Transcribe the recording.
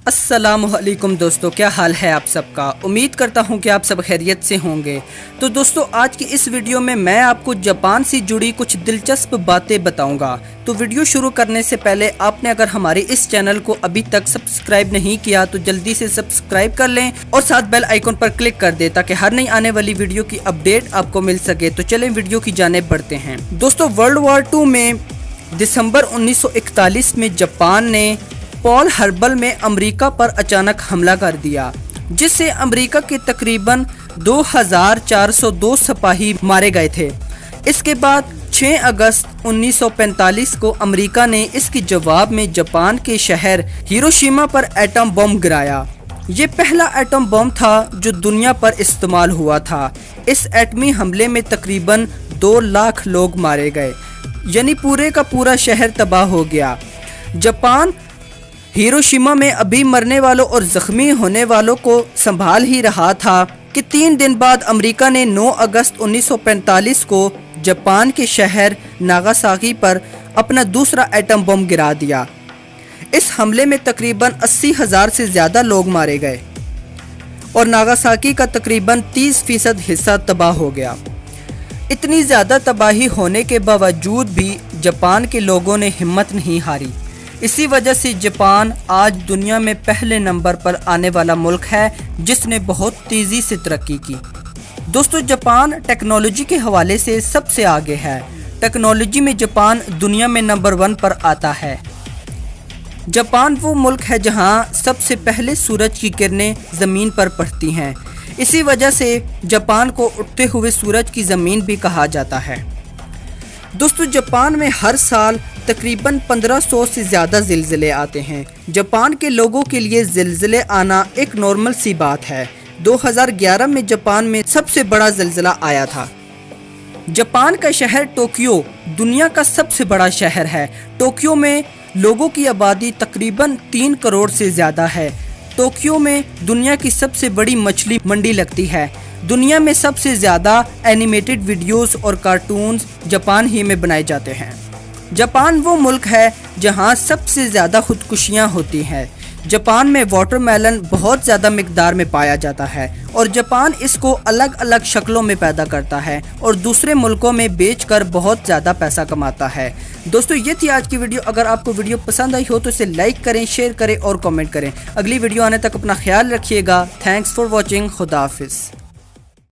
السلام علیکم دوستو، کیا حال ہے آپ سب کا؟ امید کرتا ہوں کہ آپ سب خیریت سے ہوں گے۔ تو دوستو، آج کی اس ویڈیو میں آپ کو جاپان سے جڑی کچھ دلچسپ باتیں بتاؤں گا۔ تو ویڈیو شروع کرنے سے پہلے آپ نے اگر ہمارے اس چینل کو ابھی تک سبسکرائب نہیں کیا تو جلدی سے سبسکرائب کر لیں اور ساتھ بیل آئیکن پر کلک کر دیں تاکہ ہر نئی آنے والی ویڈیو کی اپڈیٹ آپ کو مل سکے۔ تو چلیں ویڈیو کی جانب بڑھتے ہیں۔ دوستو، ورلڈ وار 2 میں دسمبر 1941 میں جاپان نے پرل ہاربر میں امریکہ پر اچانک حملہ کر دیا، جس سے امریکہ کے تقریباً 2402 سپاہی مارے گئے تھے۔ اس کے بعد 6 اگست 1945 کو امریکہ نے اس کے جواب میں جاپان کے شہر ہیروشیما پر ایٹم بم گرایا۔ یہ پہلا ایٹم بم تھا جو دنیا پر استعمال ہوا تھا۔ اس ایٹمی حملے میں تقریباً 2 لاکھ لوگ مارے گئے، یعنی پورے کا پورا شہر تباہ ہو گیا۔ جاپان ہیروشیما میں ابھی مرنے والوں اور زخمی ہونے والوں کو سنبھال ہی رہا تھا کہ 3 دن بعد امریکہ نے 9 اگست 1945 کو جاپان کے شہر ناگاساکی پر اپنا دوسرا ایٹم بم گرا دیا۔ اس حملے میں تقریباً 80,000 سے زیادہ لوگ مارے گئے اور ناگاساکی کا تقریباً 30% حصہ تباہ ہو گیا۔ اتنی زیادہ تباہی ہونے کے باوجود بھی جاپان کے لوگوں نے ہمت نہیں ہاری۔ اسی وجہ سے جاپان آج دنیا میں پہلے نمبر پر آنے والا ملک ہے جس نے بہت تیزی سے ترقی کی۔ دوستو، جاپان ٹیکنالوجی کے حوالے سے سب سے آگے ہے۔ ٹیکنالوجی میں جاپان دنیا میں نمبر 1 پر آتا ہے۔ جاپان وہ ملک ہے جہاں سب سے پہلے سورج کی کرنیں زمین پر پڑتی ہیں۔ اسی وجہ سے جاپان کو اٹھتے ہوئے سورج کی زمین بھی کہا جاتا ہے۔ دوستو، جاپان میں ہر سال تقریباً 1500 سے زیادہ زلزلے آتے ہیں۔ جاپان کے لوگوں کے لیے زلزلے آنا ایک نارمل سی بات ہے۔ 2011 میں جاپان میں سب سے بڑا زلزلہ آیا تھا۔ جاپان کا شہر ٹوکیو دنیا کا سب سے بڑا شہر ہے۔ ٹوکیو میں لوگوں کی آبادی تقریباً 3 کروڑ سے زیادہ ہے۔ ٹوکیو میں دنیا کی سب سے بڑی مچھلی منڈی لگتی ہے۔ دنیا میں سب سے زیادہ اینیمیٹڈ ویڈیوز اور کارٹونز جاپان ہی میں بنائے جاتے ہیں۔ جاپان وہ ملک ہے جہاں سب سے زیادہ خودکشیاں ہوتی ہیں۔ جاپان میں واٹر میلن بہت زیادہ مقدار میں پایا جاتا ہے اور جاپان اس کو الگ الگ شکلوں میں پیدا کرتا ہے اور دوسرے ملکوں میں بیچ کر بہت زیادہ پیسہ کماتا ہے۔ دوستو، یہ تھی آج کی ویڈیو۔ اگر آپ کو ویڈیو پسند آئی ہو تو اسے لائک کریں، شیئر کریں اور کامنٹ کریں۔ اگلی ویڈیو آنے تک اپنا خیال رکھیے گا۔ Thanks for watching. خدا حافظ۔